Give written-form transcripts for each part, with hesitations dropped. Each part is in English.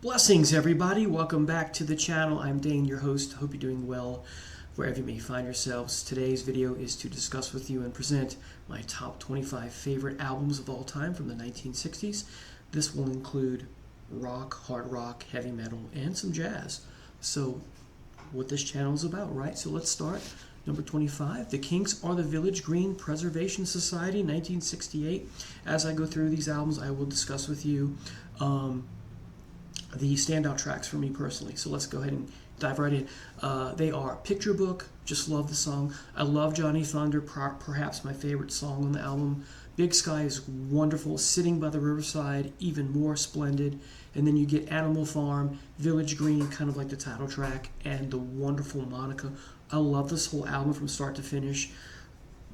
Blessings, everybody. Welcome back to the channel. I'm Dane, your host. Hope you're doing well wherever you may find yourselves. Today's video is to discuss with you and present my top 25 favorite albums of all time from the 1960s. This will include rock, hard rock, heavy metal, and some jazz. So, what this channel is about, right? So let's start. Number 25, The Kinks Are the Village Green Preservation Society, 1968. As I go through these albums, I will discuss with you the standout tracks for me personally. So let's go ahead and dive right in. They are Picture Book, just love the song. I love Johnny Thunder, perhaps my favorite song on the album. Big Sky is wonderful. Sitting by the Riverside, even more splendid. And then you get Animal Farm, Village Green, kind of like the title track, and the wonderful Monica. I love this whole album from start to finish.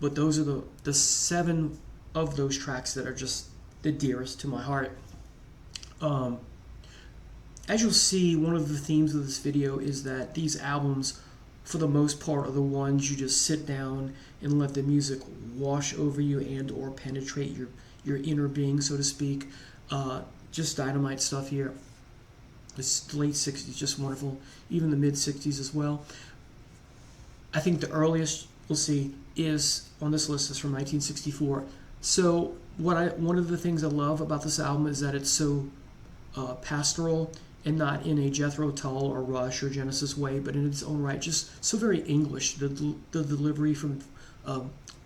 But those are the 7 of those tracks that are just the dearest to my heart. As you'll see, one of the themes of this video is that these albums, for the most part, are the ones you just sit down and let the music wash over you and or penetrate your inner being, so to speak. Just dynamite stuff here. The late 60s, just wonderful. Even the mid 60s as well. I think the earliest we'll see is on this list is from 1964. So one of the things I love about this album is that it's so pastoral and not in a Jethro Tull or Rush or Genesis way, but in its own right, just so very English. The delivery from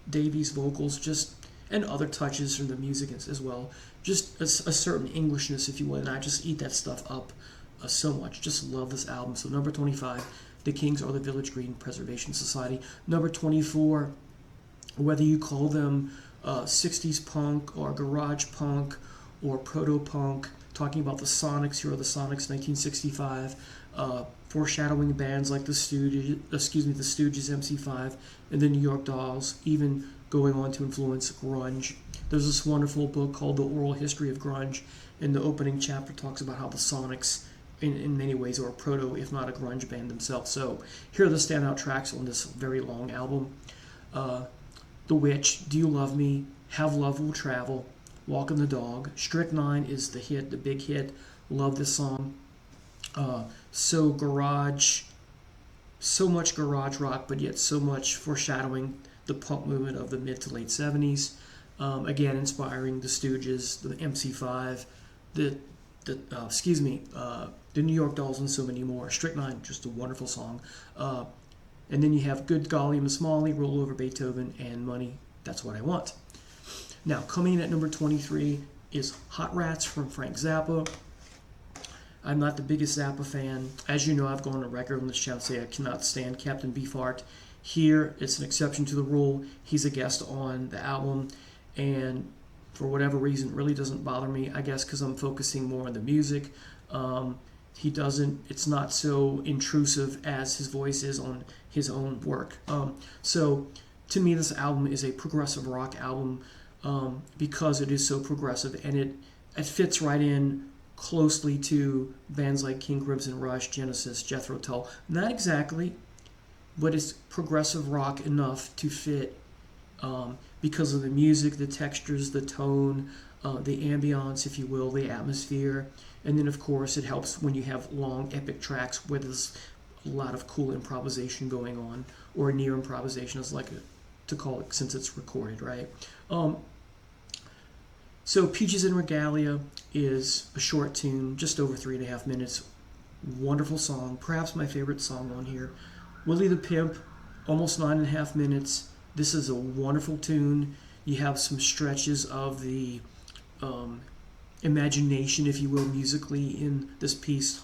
Davies' vocals, just and other touches from the music as well. Just a certain Englishness, if you will, and I just eat that stuff up so much. Just love this album. So number 25, The Kinks Are the Village Green Preservation Society. Number 24, whether you call them 60s punk or garage punk or proto-punk, talking about the Sonics. Here are the Sonics, 1965, foreshadowing bands like the Stooges, MC5, and the New York Dolls, even going on to influence grunge. There's this wonderful book called The Oral History of Grunge, and the opening chapter talks about how the Sonics, in many ways, are a proto, if not a grunge band themselves. So here are the standout tracks on this very long album. The Witch, Do You Love Me, Have Love Will Travel, Walking the Dog. Strychnine is the hit, the big hit. Love this song. So garage, so much garage rock, but yet so much foreshadowing the punk movement of the mid to late 70s. Again, inspiring the Stooges, the MC5, the New York Dolls, and so many more. Strychnine, just a wonderful song. And then you have Good Golly Miss Molly, Roll Over Beethoven, and Money, That's What I Want. Now, coming in at number 23 is Hot Rats from Frank Zappa. I'm not the biggest Zappa fan. As you know, I've gone on record on this channel to say I cannot stand Captain Beefheart. Here, it's an exception to the rule. He's a guest on the album, and for whatever reason, it really doesn't bother me. I guess because I'm focusing more on the music. It's not so intrusive as his voice is on his own work. So, to me, this album is a progressive rock album. Because it is so progressive, and it fits right in closely to bands like King Crimson, Rush, Genesis, Jethro Tull. Not exactly, but it's progressive rock enough to fit because of the music, the textures, the tone, the ambiance, if you will, the atmosphere. And then, of course, it helps when you have long, epic tracks where there's a lot of cool improvisation going on, or near improvisation, as I like to call it, since it's recorded, right? So Peaches and Regalia is a short tune, just over 3.5 minutes. Wonderful song, perhaps my favorite song on here. Willie the Pimp, almost 9.5 minutes. This is a wonderful tune. You have some stretches of the imagination, if you will, musically in this piece,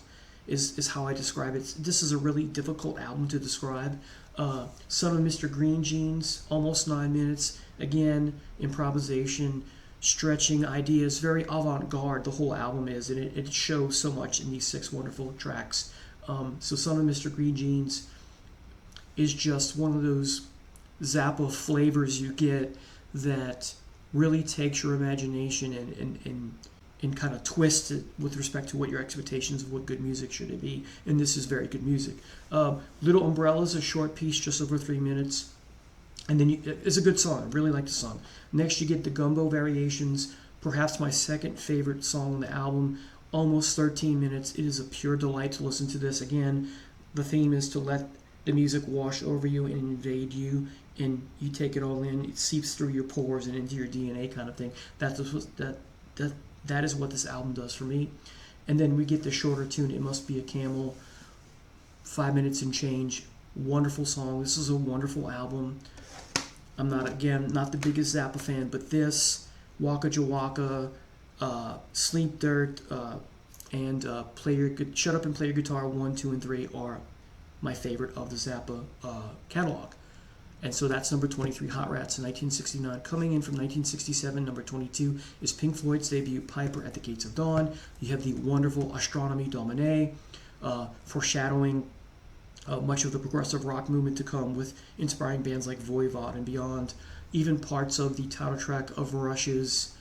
is how I describe it. This is a really difficult album to describe. Son of Mr. Green Jeans, almost 9 minutes. Again, improvisation, stretching ideas, very avant-garde the whole album is, and it shows so much in these 6 wonderful tracks. So Son of Mr. Green Jeans is just one of those Zappa flavors you get that really takes your imagination and kind of twists it with respect to what your expectations of what good music should be, and this is very good music. Little Umbrella is a short piece, just over 3 minutes. And then it's a good song. I really like the song. Next, you get the Gumbo Variations, perhaps my second favorite song on the album, almost 13 minutes. It is a pure delight to listen to this. Again, the theme is to let the music wash over you and invade you, and you take it all in. It seeps through your pores and into your DNA, kind of thing. That is what this album does for me. And then we get the shorter tune, It Must Be a Camel, 5 minutes and change. Wonderful song. This is a wonderful album. I'm not the biggest Zappa fan, but this, Waka Jawaka, Sleep Dirt, and Shut Up and Play Your Guitar 1, 2, and 3 are my favorite of the Zappa catalog. And so that's number 23, Hot Rats in 1969. Coming in from 1967, number 22 is Pink Floyd's debut, Piper at the Gates of Dawn. You have the wonderful Astronomie Domine, foreshadowing much of the progressive rock movement to come, with inspiring bands like Voivod and beyond. Even parts of the title track of Rush's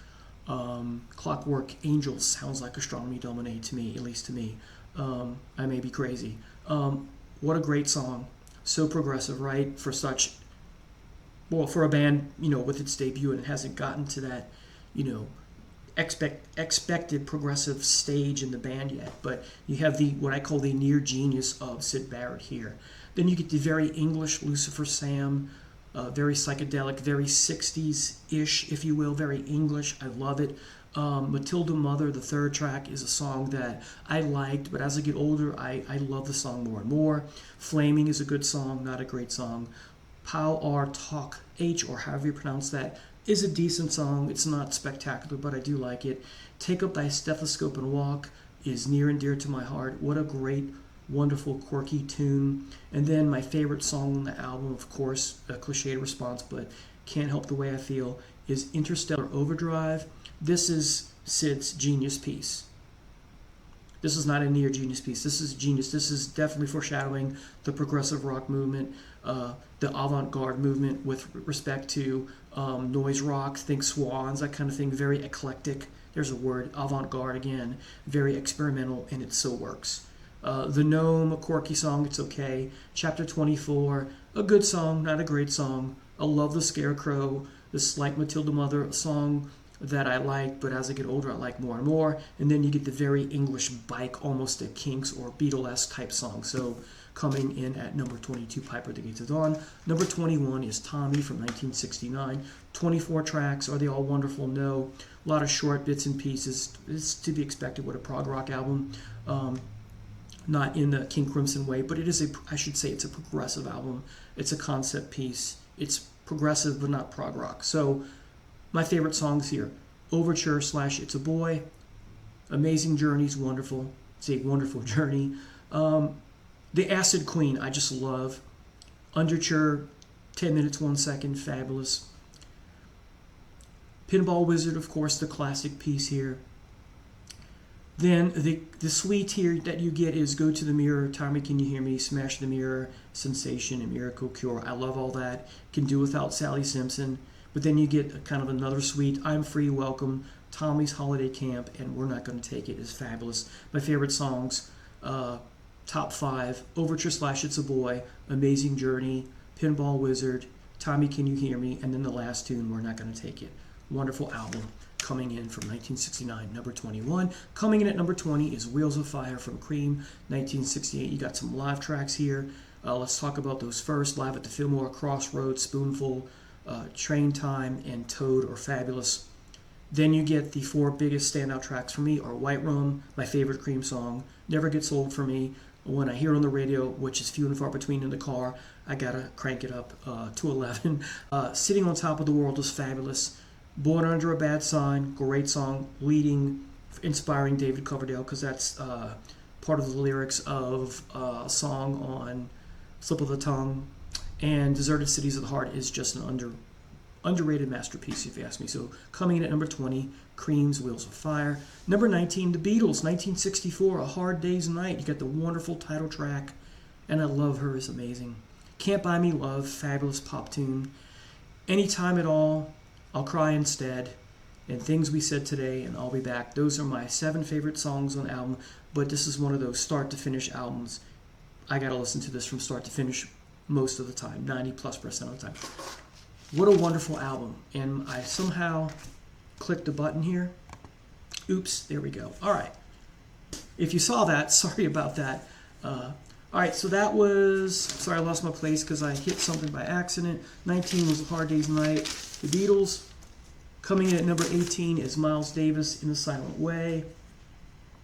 Clockwork Angels sounds like Astronomie Domine to me, at least to me. I may be crazy. What a great song. So progressive, right? For a band, with its debut, and it hasn't gotten to that, expected progressive stage in the band yet. But you have what I call the near genius of Syd Barrett here. Then you get the very English Lucifer Sam, very psychedelic, very 60s-ish, if you will, very English. I love it. Matilda Mother, the third track, is a song that I liked, but as I get older, I love the song more and more. Flaming is a good song, not a great song. Pow R Talk H, or however you pronounce that, is a decent song. It's not spectacular, but I do like it. Take Up Thy Stethoscope and Walk is near and dear to my heart. What a great, wonderful, quirky tune. And then my favorite song on the album, of course, a cliched response, but can't help the way I feel, is Interstellar Overdrive. This is Syd's genius piece. This is not a near genius piece. This is genius. This is definitely foreshadowing the progressive rock movement, the avant-garde movement with respect to noise rock, think Swans, that kind of thing. Very eclectic. There's a word, avant-garde again. Very experimental, and it so works. The Gnome, a quirky song, it's okay. Chapter 24, a good song, not a great song. I love the Scarecrow, the slight Matilda Mother song that I like, but as I get older I like more and more. And then you get the very English Bike, almost a Kinks or Beatlesque type song. So coming in at number 22, Piper at the Gates of Dawn. Number 21 is Tommy from 1969. 24 tracks. Are they all wonderful? No. A lot of short bits and pieces. It's to be expected with a prog rock album. Not in the King Crimson way, but it's a progressive album. It's a concept piece. It's progressive, but not prog rock. So my favorite songs here, Overture / It's a Boy, Amazing Journey's wonderful. It's a wonderful journey. The Acid Queen, I just love. Underture, 10 minutes, 1 second, fabulous. Pinball Wizard, of course, the classic piece here. Then the suite here that you get is Go to the Mirror, Tommy Can You Hear Me, Smash the Mirror, Sensation, and Miracle Cure. I love all that. Can do without Sally Simpson. But then you get kind of another suite, I'm Free, Welcome, Tommy's Holiday Camp, and We're Not Gonna Take It is fabulous. My favorite songs, top 5, Overture / It's a Boy, Amazing Journey, Pinball Wizard, Tommy Can You Hear Me, and then the last tune, We're Not Gonna Take It. Wonderful album. Coming in from 1969, number 21. Coming in at number 20 is Wheels of Fire from Cream, 1968. You got some live tracks here. Let's talk about those first. Live at the Fillmore, Crossroads, Spoonful, Train Time, and Toad are fabulous. Then you get the 4 biggest standout tracks for me are White Rum, my favorite Cream song, never gets old for me. When I hear it on the radio, which is few and far between in the car, I gotta crank it up to 11. Sitting on Top of the World is fabulous. Born Under a Bad Sign, great song, inspiring David Coverdale, because that's part of the lyrics of a song on Slip of the Tongue. And Deserted Cities of the Heart is just an underrated masterpiece, if you ask me. So coming in at number 20, Cream's Wheels of Fire. Number 19, The Beatles, 1964, A Hard Day's Night. You got the wonderful title track, and I Love Her is amazing. Can't Buy Me Love, fabulous pop tune. Anytime at All, I'll Cry Instead, and Things We Said Today, and I'll Be Back. Those are my 7 favorite songs on the album, but this is one of those start-to-finish albums. I gotta listen to this from start to finish most of the time, 90+% of the time. What a wonderful album. And I somehow clicked a button here. Oops, there we go. All right. If you saw that, sorry about that. All right, so that was, sorry I lost my place because I hit something by accident. 19 was A Hard Day's Night. The Beatles. Coming in at number 18 is Miles Davis, In a Silent Way.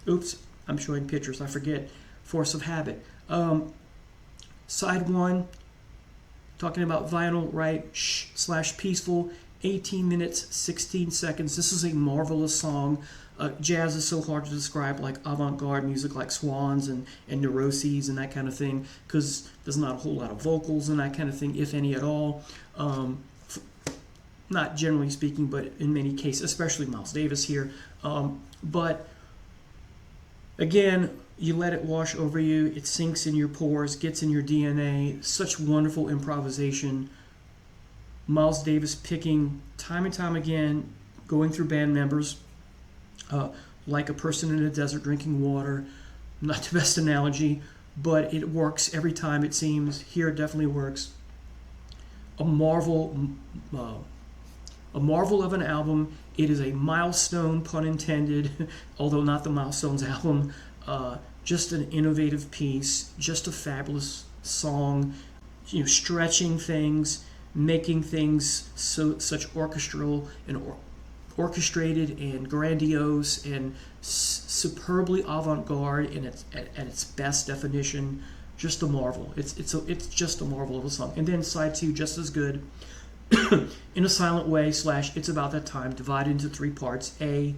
Oops, I'm showing pictures, I forget. Force of Habit. Side 1, talking about vinyl, right? / peaceful. 18 minutes, 16 seconds. This is a marvelous song. Jazz is so hard to describe, like avant-garde music like Swans and Neuroses and that kind of thing, because there's not a whole lot of vocals and that kind of thing, if any at all. Not generally speaking, but in many cases, especially Miles Davis here. But again, you let it wash over you. It sinks in your pores, gets in your DNA. Such wonderful improvisation. Miles Davis picking time and time again, going through band members, like a person in a desert drinking water. Not the best analogy, but it works every time, it seems. Here it definitely works. A marvel of an album. It is a milestone, pun intended, although not the Milestones album. Just an innovative piece, just a fabulous song, stretching things, making things such orchestral and orchestrated and grandiose and superbly avant-garde in at its best definition. Just a marvel. It's just a marvel of a song. And then side 2, just as good. In a Silent Way / It's About That Time, divided into 3 parts. A,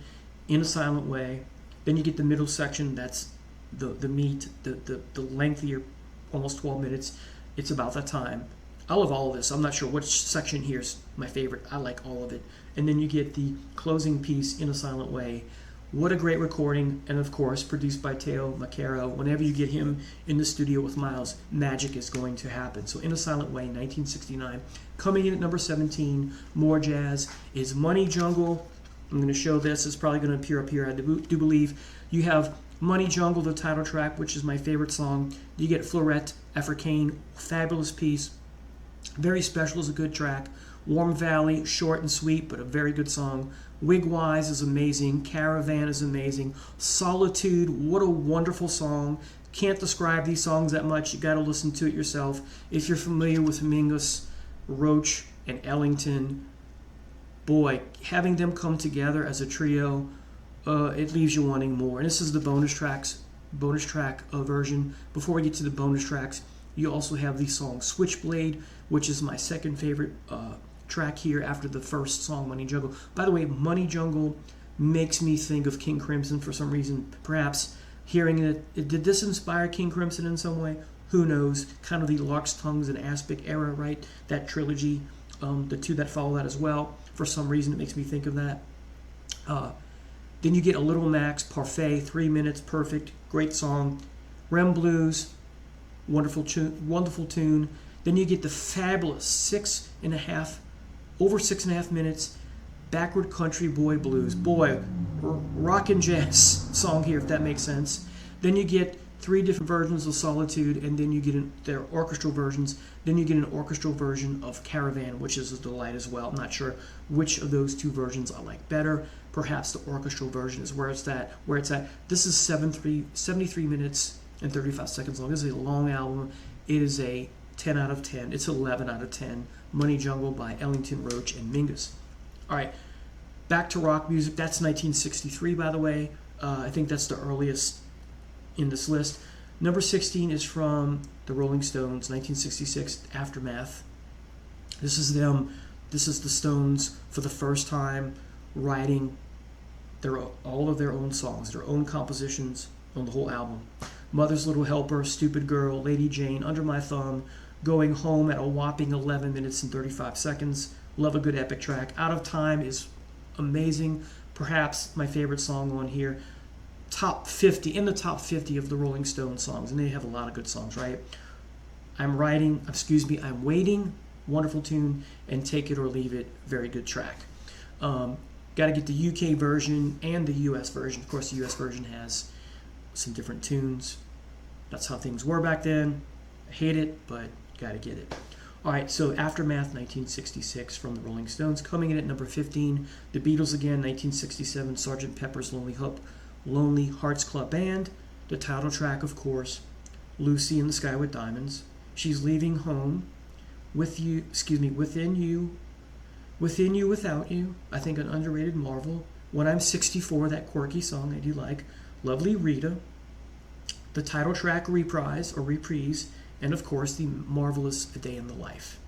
In a Silent Way. Then you get the middle section, that's the meat, the lengthier, almost 12 minutes. It's About That Time. I love all of this. I'm not sure which section here is my favorite. I like all of it. And then you get the closing piece, In a Silent Way. What a great recording, and of course, produced by Teo Macero. Whenever you get him in the studio with Miles, magic is going to happen. So In a Silent Way, 1969. Coming in at number 17, more jazz, is Money Jungle. I'm going to show this. It's probably going to appear up here, I do believe. You have Money Jungle, the title track, which is my favorite song. You get Fleurette Africaine, fabulous piece. Very Special is a good track. Warm Valley, short and sweet, but a very good song. Wigwise is amazing. Caravan is amazing. Solitude, what a wonderful song. Can't describe these songs that much. You got to listen to it yourself. If you're familiar with Mingus, Roach, and Ellington, boy, having them come together as a trio, it leaves you wanting more. And this is the bonus track version. Before we get to the bonus tracks, you also have the song Switchblade, which is my second favorite track here after the first song, Money Jungle. By the way, Money Jungle makes me think of King Crimson for some reason. Perhaps hearing it, did this inspire King Crimson in some way? Who knows? Kind of the Lark's Tongues and Aspic era, right? That trilogy, the 2 that follow that as well. For some reason, it makes me think of that. Then you get a Little Max, Parfait, 3 minutes, perfect, great song. Rem Blues, wonderful tune. Then you get the fabulous over 6.5 minutes, Backward Country Boy Blues. Boy, rock and jazz song here, if that makes sense. Then you get 3 different versions of Solitude, and then you get their orchestral versions. Then you get an orchestral version of Caravan, which is a delight as well. I'm not sure which of those 2 versions I like better. Perhaps the orchestral version is where it's at. This is 73 minutes and 35 seconds long. This is a long album. It is a 10 out of 10. It's 11 out of 10. Money Jungle by Ellington, Roach, and Mingus. All right, back to rock music. That's 1963, by the way. I think that's the earliest in this list. Number 16 is from the Rolling Stones, 1966, Aftermath. This is them. This is the Stones for the first time writing all of their own songs, their own compositions on the whole album. Mother's Little Helper, Stupid Girl, Lady Jane, Under My Thumb, Going Home at a whopping 11 minutes and 35 seconds. Love a good epic track. Out of Time is amazing. Perhaps my favorite song on here. In the top 50 of the Rolling Stones songs, and they have a lot of good songs, right? I'm Waiting, wonderful tune, and Take It or Leave It, very good track. Got to get the UK version and the US version. Of course, the US version has some different tunes. That's how things were back then. I hate it, but got to get it. All right, so Aftermath, 1966, from the Rolling Stones. Coming in at number 15, the Beatles again, 1967, Sgt. Pepper's Lonely Hearts Club Band. The title track, of course, Lucy in the Sky with Diamonds. She's Leaving Home, With You, Within You, Without You. I think an underrated marvel. When I'm 64, that quirky song I do like. Lovely Rita. The title track reprise, and of course the marvelous A Day in the Life.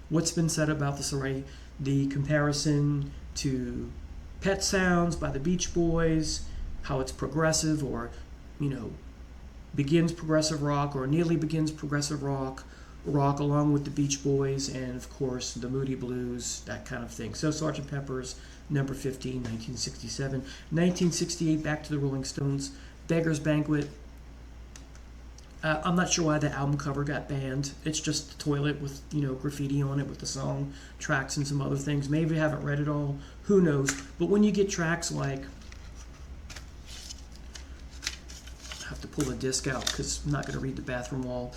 What's been said about this already? The comparison to Pet Sounds by the Beach Boys, how it's progressive, or begins progressive rock or nearly begins progressive rock along with the Beach Boys, and of course the Moody Blues, that kind of thing. So Sgt. Pepper's number 15, 1967. 1968, back to the Rolling Stones, Beggar's Banquet. I'm not sure why the album cover got banned. It's just the toilet with graffiti on it with the song tracks and some other things. Maybe I haven't read it all. Who knows? But when you get tracks like, I have to pull the disc out because I'm not going to read the Bathroom Wall.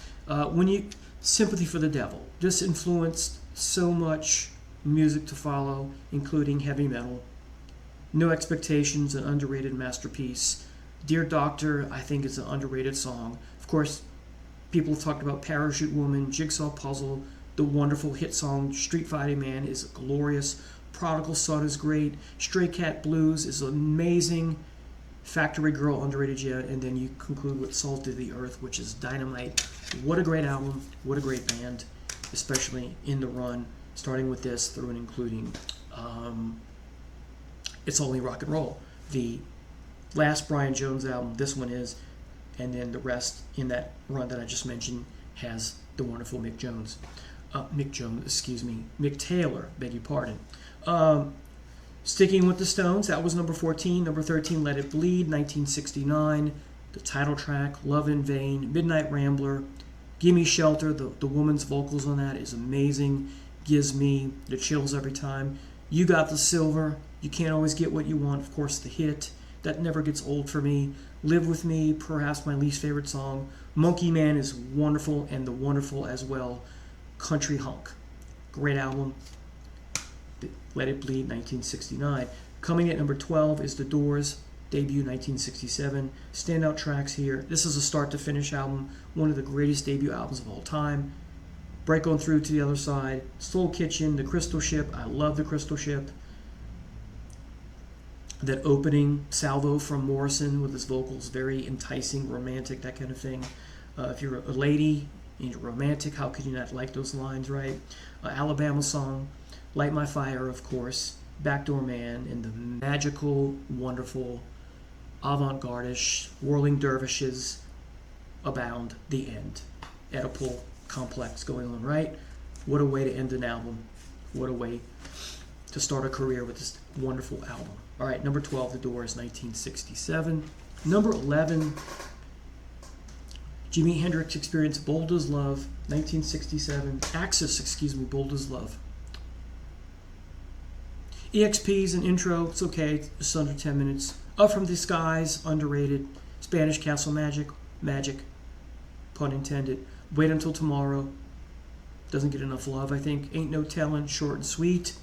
Sympathy for the Devil. This influenced so much music to follow, including heavy metal. No Expectations, an underrated masterpiece. Dear Doctor, I think is an underrated song. Of course, people talked about Parachute Woman, Jigsaw Puzzle, the wonderful hit song Street Fighting Man is glorious. Prodigal Son is great. Stray Cat Blues is amazing. Factory Girl, underrated, yeah. And then you conclude with Salt of the Earth, which is dynamite. What a great album. What a great band, especially in the run, starting with this through and including It's Only Rock and Roll. The last Brian Jones album, this one is, and then the rest in that run that I just mentioned has the wonderful Mick Taylor, beg your pardon. Sticking with the Stones, that was number 14. Number 13, Let It Bleed, 1969. The title track, Love in Vain, Midnight Rambler, Gimme Shelter. The woman's vocals on that is amazing. Gives me the chills every time. You Got the Silver, You Can't Always Get What You Want, of course, the hit. That never gets old for me. Live With Me, perhaps my least favorite song. Monkey Man is wonderful, and the wonderful as well, Country Hunk. Great album. Let It Bleed, 1969. Coming at number 12 is The Doors, debut 1967. Standout tracks here. This is a start-to-finish album, one of the greatest debut albums of all time. Break On Through to the Other Side, Soul Kitchen, The Crystal Ship. I love The Crystal Ship. That opening salvo from Morrison with his vocals, very enticing, romantic, that kind of thing. If you're a lady and you're romantic, how could you not like those lines, right? Alabama Song, Light My Fire, of course, Backdoor Man, and the magical, wonderful, avant-garde-ish, whirling dervishes abound, the end. Oedipal complex going on, right? What a way to end an album. What a way to start a career with this wonderful album. All right, number 12, The Doors, 1967. Number 11, Jimi Hendrix Experience, Bold as Love, 1967. Axis, Bold as Love. EXP's an intro, it's okay, it's under 10 minutes. Up From the Skies, underrated. Spanish Castle Magic, pun intended. Wait Until Tomorrow, doesn't get enough love, I think. Ain't No Tellin', short and sweet.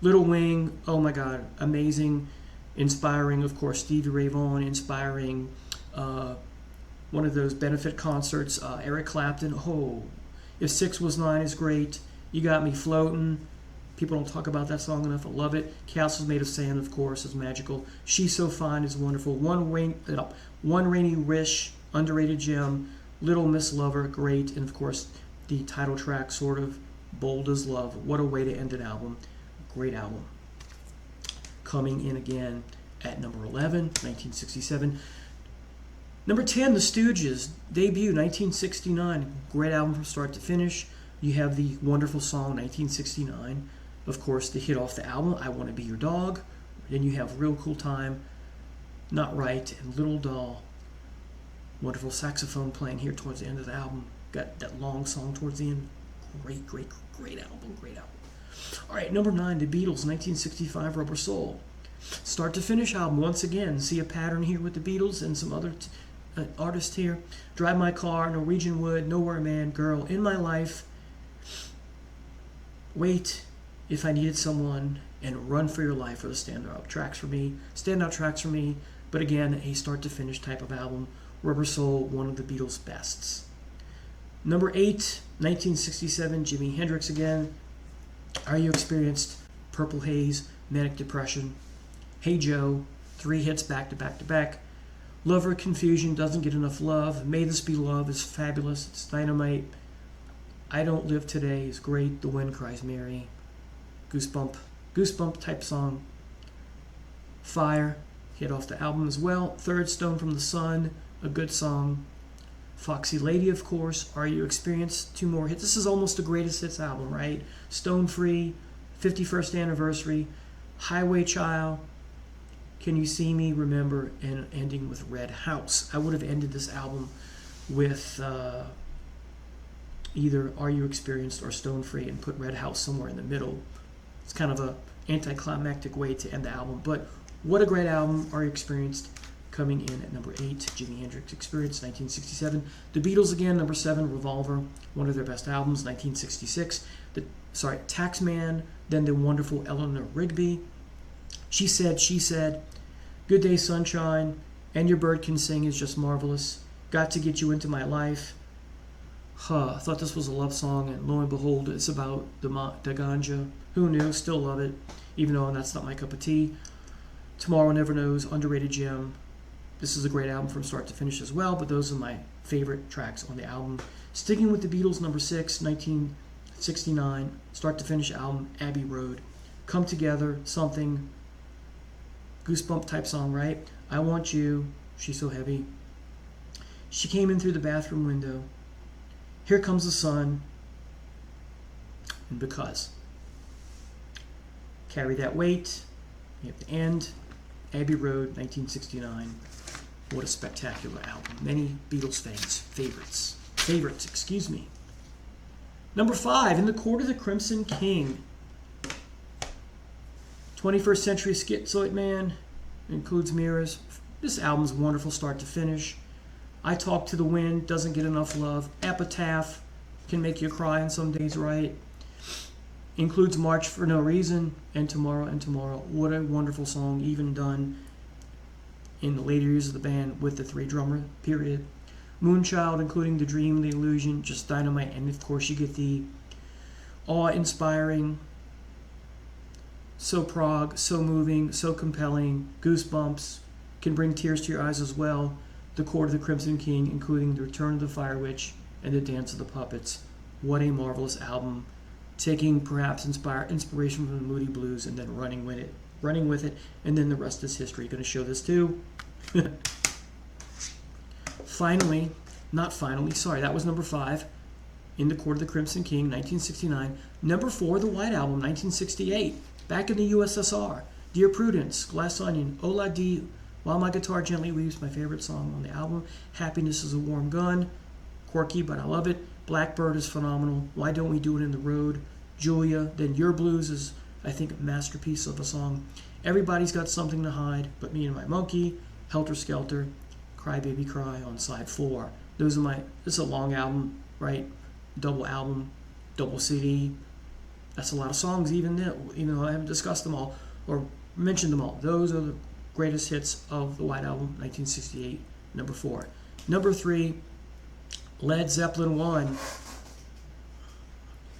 Little Wing, oh my God, amazing, inspiring, of course, Stevie Ray Vaughan, inspiring one of those benefit concerts, Eric Clapton, If 6 Was 9 is great, You Got Me Floatin', people don't talk about that song enough, I love it. Castles Made of Sand, of course, is magical. She's So Fine is wonderful. One Rainy Wish, underrated gem. Little Miss Lover, great, and of course, the title track, sort of, Bold as Love. What a way to end an album. Great album. Coming in again at number 11, 1967. Number 10, The Stooges, debut, 1969. Great album from start to finish. You have the wonderful song, 1969. Of course, the hit off the album, I Want to Be Your Dog. Then you have Real Cool Time, Not Right, and Little Doll. Wonderful saxophone playing here towards the end of the album. Got that long song towards the end. Great album, great album. All right, number 9, The Beatles, 1965, Rubber Soul. Start to finish album, once again. See a pattern here with the Beatles and some other artists here. Drive My Car, Norwegian Wood, Nowhere Man, Girl, In My Life, Wait, If I Needed Someone, and Run for Your Life are the standout tracks for me. But again, a start to finish type of album. Rubber Soul, one of the Beatles' bests. Number 8, 1967, Jimi Hendrix again. Are You Experienced? Purple Haze, Manic Depression. Hey Joe, 3 hits back to back to back. Lover Confusion, Doesn't Get Enough Love. May This Be Love is fabulous. It's dynamite. I Don't Live Today is great. The Wind Cries Mary. Goosebump type song. Fire, hit off the album as well. Third Stone from the Sun, a good song. Foxy Lady, of course. Are You Experienced? 2 more hits. This is almost the greatest hits album, right? Stone Free, 51st Anniversary. Highway Child, Can You See Me, Remember, and ending with Red House. I would have ended this album with either Are You Experienced or Stone Free and put Red House somewhere in the middle. It's kind of a anticlimactic way to end the album, but what a great album. Are You Experienced, coming in at number 8, Jimi Hendrix Experience, 1967. The Beatles again, number 7, Revolver, one of their best albums, 1966. Taxman, then the wonderful Eleanor Rigby. She Said, Good Day Sunshine, And Your Bird Can Sing is just marvelous. Got to Get You Into My Life. I thought this was a love song, and lo and behold, it's about the ganja. Who knew? Still love it, even though that's not my cup of tea. Tomorrow Never Knows, underrated gem. This is a great album from start to finish as well, but those are my favorite tracks on the album. Sticking with the Beatles, number 6, 1969, start to finish album, Abbey Road. Come Together, Something, goosebump type song, right? I Want You, She's So Heavy. She Came In Through the Bathroom Window. Here Comes the Sun. And Because. Carry That Weight. You have to end. Abbey Road, 1969. What a spectacular album. Many Beatles fans' favorites. Number 5, In the Court of the Crimson King. 21st Century Schizoid Man, includes Mirrors. This album's wonderful start to finish. I Talk to the Wind, Doesn't Get Enough Love. Epitaph, can make you cry on some days, right? Includes March for No Reason, and Tomorrow. What a wonderful song, even done in the later years of the band with the 3-drummer period. Moonchild, including The Dream, The Illusion, just dynamite. And of course you get the awe-inspiring, so prog, so moving, so compelling, goosebumps, can bring tears to your eyes as well. The Court of the Crimson King, including The Return of the Fire Witch and The Dance of the Puppets. What a marvelous album, taking perhaps inspiration from the Moody Blues and then running with it, and then the rest is history. Going to show this too. That was number 5, In the Court of the Crimson King, 1969. Number 4, The White Album, 1968. Back in the USSR. Dear Prudence, Glass Onion, Ola Dee, While My Guitar Gently Weeps, my favorite song on the album. Happiness Is a Warm Gun, quirky but I love it. Blackbird is phenomenal. Why Don't We Do It in the Road? Julia, then Your Blues is, I think, a masterpiece of a song. Everybody's Got Something to Hide But Me and My Monkey, Helter Skelter, Cry Baby Cry on side 4. This is a long album, right? Double album, double CD. That's a lot of songs, even though I haven't discussed them all or mentioned them all. Those are the greatest hits of the White Album, 1968, number 4. Number 3, Led Zeppelin 1.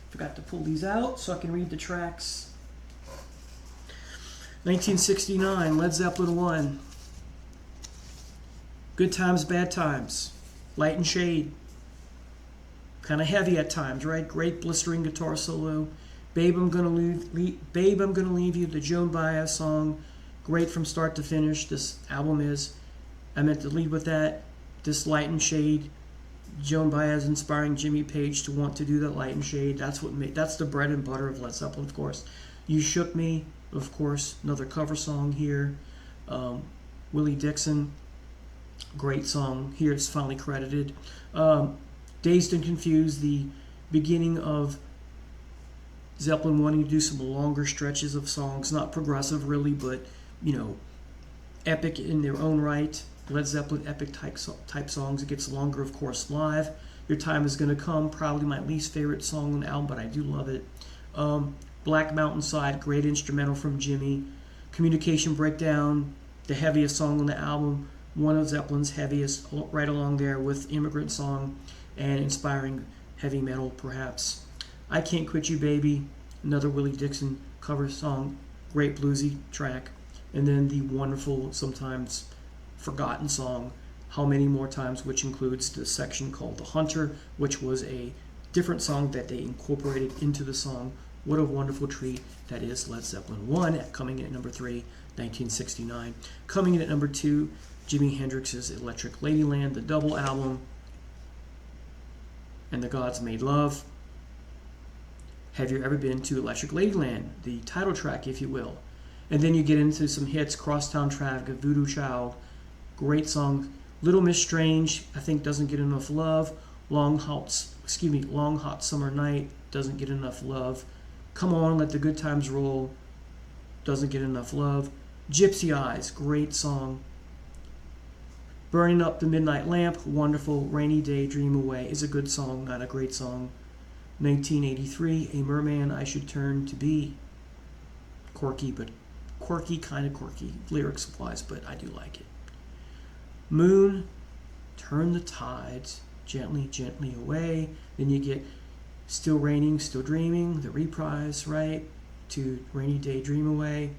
Forgot to pull these out so I can read the tracks. 1969, Led Zeppelin 1. Good Times, Bad Times. Light and Shade. Kind of heavy at times, right? Great blistering guitar solo. Babe, I'm Gonna Leave You, the Joan Baez song. Great from start to finish. This album is. I meant to lead with that. This Light and Shade. Joan Baez inspiring Jimmy Page to want to do that Light and Shade. That's the bread and butter of Led Zeppelin, of course. You Shook Me, of course, another cover song here. Willie Dixon, great song. Here it's finally credited. Dazed and Confused, the beginning of Zeppelin wanting to do some longer stretches of songs, not progressive really, but epic in their own right. Led Zeppelin epic type songs. It gets longer, of course, live. Your Time Is Gonna Come, probably my least favorite song on the album, but I do love it. Black Mountainside, great instrumental from Jimmy. Communication Breakdown, the heaviest song on the album, one of Zeppelin's heaviest, right along there with Immigrant Song and inspiring heavy metal, perhaps. I Can't Quit You Baby, another Willie Dixon cover song, great bluesy track. And then the wonderful, sometimes forgotten song, How Many More Times, which includes the section called The Hunter, which was a different song that they incorporated into the song. What a wonderful treat that is Led Zeppelin 1, coming in at number 3, 1969. Coming in at number 2, Jimi Hendrix's Electric Ladyland, the double album, and the Gods Made Love. Have you ever been to Electric Ladyland, the title track, if you will? And then you get into some hits, Crosstown Traffic, Voodoo Child, great song. Little Miss Strange, I think, doesn't get enough love. Long Hot Summer Night doesn't get enough love. Come On, Let the Good Times Roll doesn't get enough love. Gypsy Eyes, great song. Burning Up the Midnight Lamp, wonderful. Rainy Day, Dream Away is a good song, not a great song. 1983, A Merman I Should Turn to Be. Quirky, kind of quirky. Lyrics applies, but I do like it. Moon, Turn the Tides, Gently, Gently Away. Then you get Still Raining, Still Dreaming, the reprise, right? To Rainy Day, Dream Away.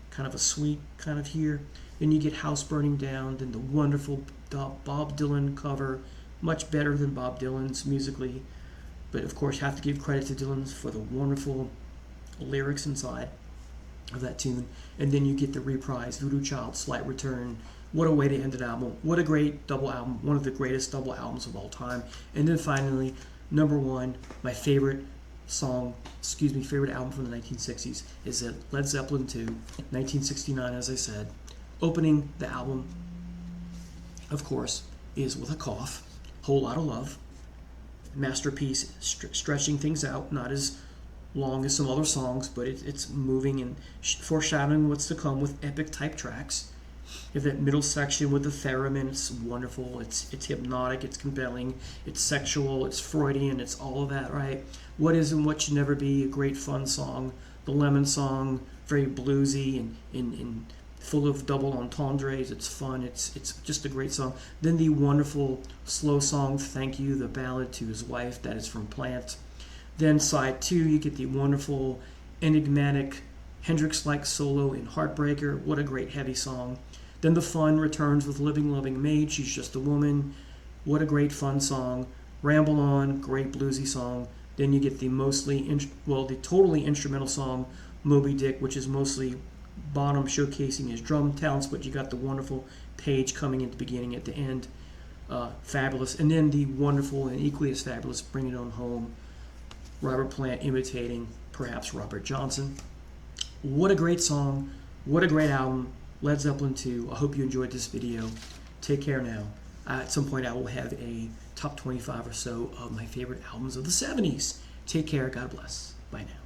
Kind of a sweet kind of here. Then you get House Burning Down, then the wonderful Bob Dylan cover, much better than Bob Dylan's musically. But of course, you have to give credit to Dylan for the wonderful lyrics inside of that tune. And then you get the reprise, Voodoo Child, Slight Return. What a way to end an album. What a great double album. One of the greatest double albums of all time. And then finally, number 1, my favorite favorite album from the 1960s is Led Zeppelin 2, 1969, as I said. Opening the album, of course, is With a Cough, Whole Lot of Love. Masterpiece, stretching things out, not as long as some other songs, but it's moving and foreshadowing what's to come with epic type tracks. You have that middle section with the theremin. It's wonderful. It's hypnotic. It's compelling. It's sexual. It's Freudian. It's all of that, right? What Is and What Should Never Be, a great fun song. The Lemon Song, very bluesy and full of double entendres. It's fun. It's just a great song. Then the wonderful slow song, Thank You, the ballad to his wife, that is from Plant. Then side 2, you get the wonderful, enigmatic, Hendrix-like solo in Heartbreaker. What a great heavy song. Then the fun returns with Living Loving Maid, She's Just a Woman. What a great fun song. Ramble On, great bluesy song. Then you get the the totally instrumental song, Moby Dick, which is mostly Bonham showcasing his drum talents, but you got the wonderful Page coming at the beginning, at the end. Fabulous. And then the wonderful and equally as fabulous Bring It On Home, Robert Plant imitating perhaps Robert Johnson. What a great song. What a great album. Led Zeppelin 2. I hope you enjoyed this video. Take care now. At some point I will have a top 25 or so of my favorite albums of the 70s. Take care. God bless. Bye now.